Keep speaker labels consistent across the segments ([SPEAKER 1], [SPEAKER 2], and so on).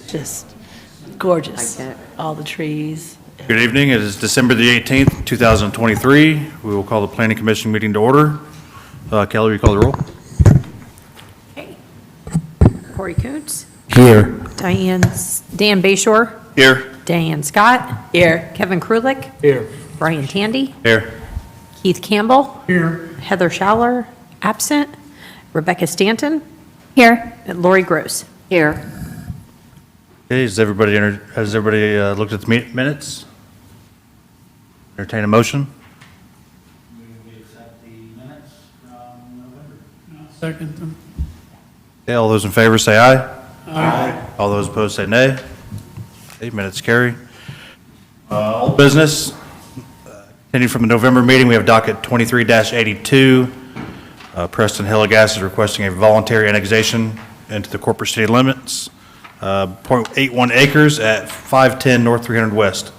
[SPEAKER 1] Just gorgeous.
[SPEAKER 2] Like it.
[SPEAKER 1] All the trees.
[SPEAKER 3] Good evening. It is December the 18th, 2023. We will call the Planning Commission meeting to order. Kelly, will you call the roll?
[SPEAKER 2] Okay. Corey Coontz.
[SPEAKER 3] Here.
[SPEAKER 2] Dan Bayshore.
[SPEAKER 3] Here.
[SPEAKER 2] Diane Scott.
[SPEAKER 1] Here.
[SPEAKER 2] Kevin Krulik.
[SPEAKER 3] Here.
[SPEAKER 2] Brian Tandy.
[SPEAKER 3] Here.
[SPEAKER 2] Keith Campbell.
[SPEAKER 3] Here.
[SPEAKER 2] Heather Schaller, absent. Rebecca Stanton. Here. And Lori Gross. Here.
[SPEAKER 3] Okay, has everybody looked at the minutes? Entertain a motion?
[SPEAKER 4] We accept the minutes from November.
[SPEAKER 5] Second them.
[SPEAKER 3] Okay, all those in favor say aye. Aye. All those opposed say nay. Okay, minutes carry. Old business. Continuing from the November meeting, we have docket 23-82. Preston Hillegas is requesting a voluntary annexation into the corporate city limits. 0.81 acres at 510 North 300 West.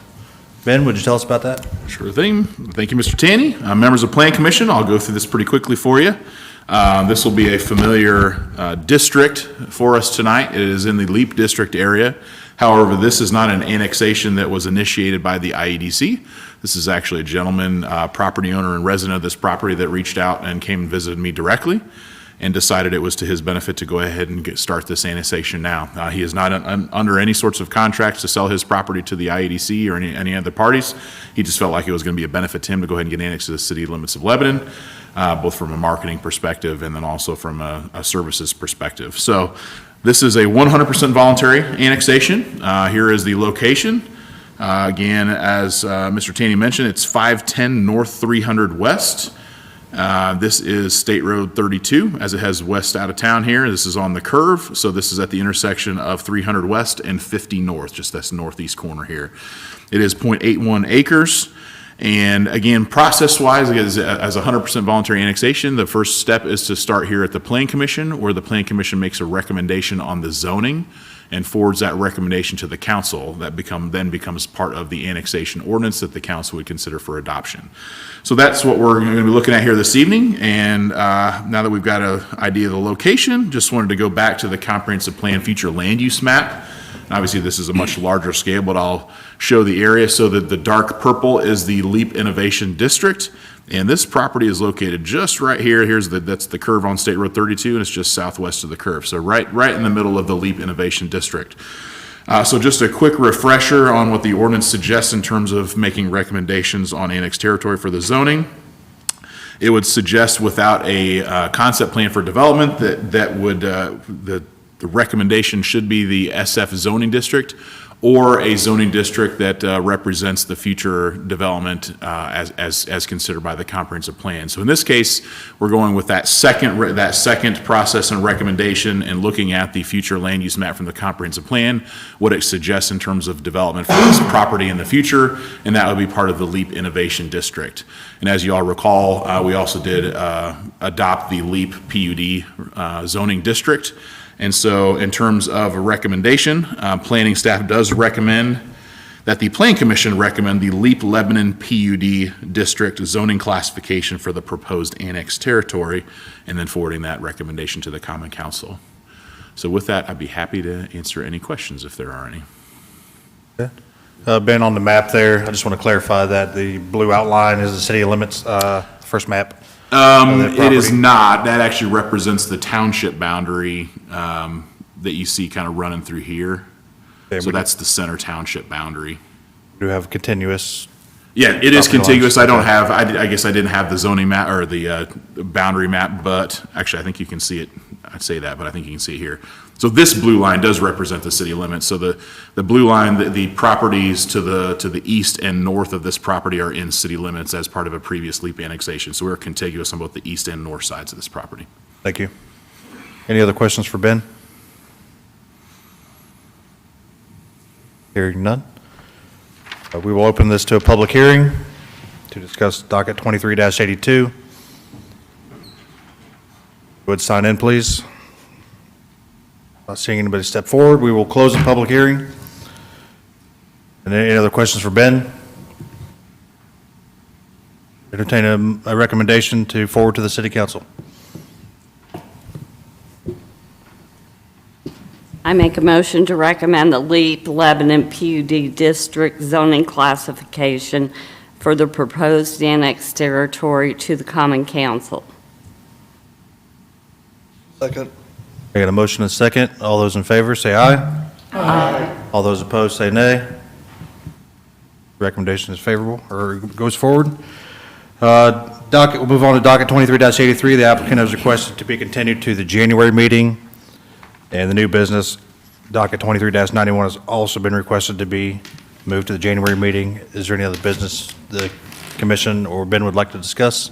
[SPEAKER 3] Ben, would you tell us about that?
[SPEAKER 6] Sure thing. Thank you, Mr. Tanny. Members of Plan Commission, I'll go through this pretty quickly for you. This will be a familiar district for us tonight. It is in the LEAP district area. However, this is not an annexation that was initiated by the IEDC. This is actually a gentleman, property owner and resident of this property that reached out and came and visited me directly and decided it was to his benefit to go ahead and start this annexation now. He is not under any sorts of contracts to sell his property to the IEDC or any other parties. He just felt like it was going to be a benefit to him to go ahead and get annexed to the city limits of Lebanon, both from a marketing perspective and then also from a services perspective. So this is a 100% voluntary annexation. Here is the location. Again, as Mr. Taney mentioned, it's 510 North 300 West. This is State Road 32, as it has west out of town here. This is on the curve, so this is at the intersection of 300 West and 50 North, just that's northeast corner here. It is 0.81 acres, and again, process-wise, as a 100% voluntary annexation, the first step is to start here at the Plan Commission, where the Plan Commission makes a recommendation on the zoning and forwards that recommendation to the council. That then becomes part of the annexation ordinance that the council would consider for adoption. So that's what we're going to be looking at here this evening. And now that we've got an idea of the location, just wanted to go back to the comprehensive plan future land use map. Obviously, this is a much larger scale, but I'll show the area. So that the dark purple is the LEAP Innovation District. And this property is located just right here. That's the curve on State Road 32, and it's just southwest of the curve. So right in the middle of the LEAP Innovation District. So just a quick refresher on what the ordinance suggests in terms of making recommendations on annexed territory for the zoning. It would suggest without a concept plan for development the recommendation should be the SF zoning district, or a zoning district that represents the future development as considered by the comprehensive plan. So in this case, we're going with that second process and recommendation and looking at the future land use map from the comprehensive plan, what it suggests in terms of development for this property in the future, and that would be part of the LEAP Innovation District. And as you all recall, we also did adopt the LEAP PUD zoning district. And so in terms of a recommendation, planning staff does recommend that the Plan Commission recommend the LEAP Lebanon PUD district zoning classification for the proposed annexed territory, and then forwarding that recommendation to the Common Council. So with that, I'd be happy to answer any questions if there are any.
[SPEAKER 3] Ben, on the map there, I just want to clarify that the blue outline is the city limits, first map.
[SPEAKER 6] It is not. That actually represents the township boundary that you see kind of running through here.
[SPEAKER 3] Okay,
[SPEAKER 6] so that's the center township boundary.
[SPEAKER 3] We do have continuous.
[SPEAKER 6] Yeah, it is contiguous.
[SPEAKER 3] Lines.
[SPEAKER 6] I don't have, I guess I didn't have the zoning map or the boundary map, but actually I think you can see it. I'd say that, but I think you can see it here. So this blue line does represent the city limits. So the blue line, the properties to the east and north of this property are in city limits as part of a previous LEAP annexation. So we're contiguous on both the east and north sides of this property.
[SPEAKER 3] Thank you. Any other questions for Ben? Hearing none. We will open this to a public hearing to discuss docket 23-82. Would sign in, please. Not seeing anybody step forward, we will close the public hearing. And any other questions for Ben? Entertain a recommendation to forward to the City Council.
[SPEAKER 5] I make a motion to recommend the LEAP Lebanon PUD District zoning classification for the proposed annexed territory to the Common Council.
[SPEAKER 7] Second.
[SPEAKER 3] I got a motion and a second. All those in favor, say aye. Aye. All those opposed, say nay. Recommendation is favorable, or goes forward. We'll move on to docket 23-83. The applicant has requested to be continued to the January meeting. And the new business, docket 23-91, has also been requested to be moved to the January meeting. Is there any other business the commission or Ben would like to discuss?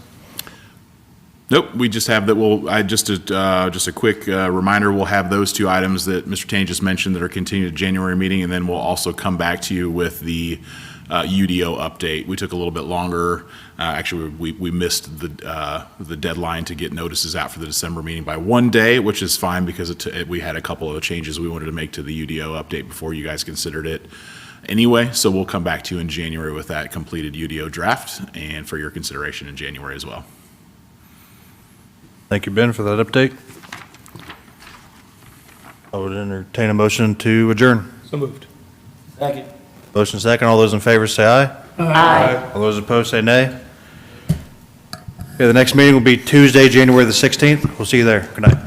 [SPEAKER 6] Nope, we just have that, just a quick reminder, we'll have those two items that Mr. Taney just mentioned that are continued to January meeting, and then we'll also come back to you with the UDO update. We took a little bit longer. Actually, we missed the deadline to get notices out for the December meeting by one day, which is fine because we had a couple of changes we wanted to make to the UDO update before you guys considered it anyway. So we'll come back to you in January with that completed UDO draft and for your consideration in January as well.
[SPEAKER 3] Thank you, Ben, for that update. I would entertain a motion to adjourn.
[SPEAKER 7] So moved.
[SPEAKER 4] Second.
[SPEAKER 3] Motion second. All those in favor say aye.
[SPEAKER 5] Aye.
[SPEAKER 3] All those opposed say nay. Okay, the next meeting will be Tuesday, January the 16th. We'll see you there. Good night.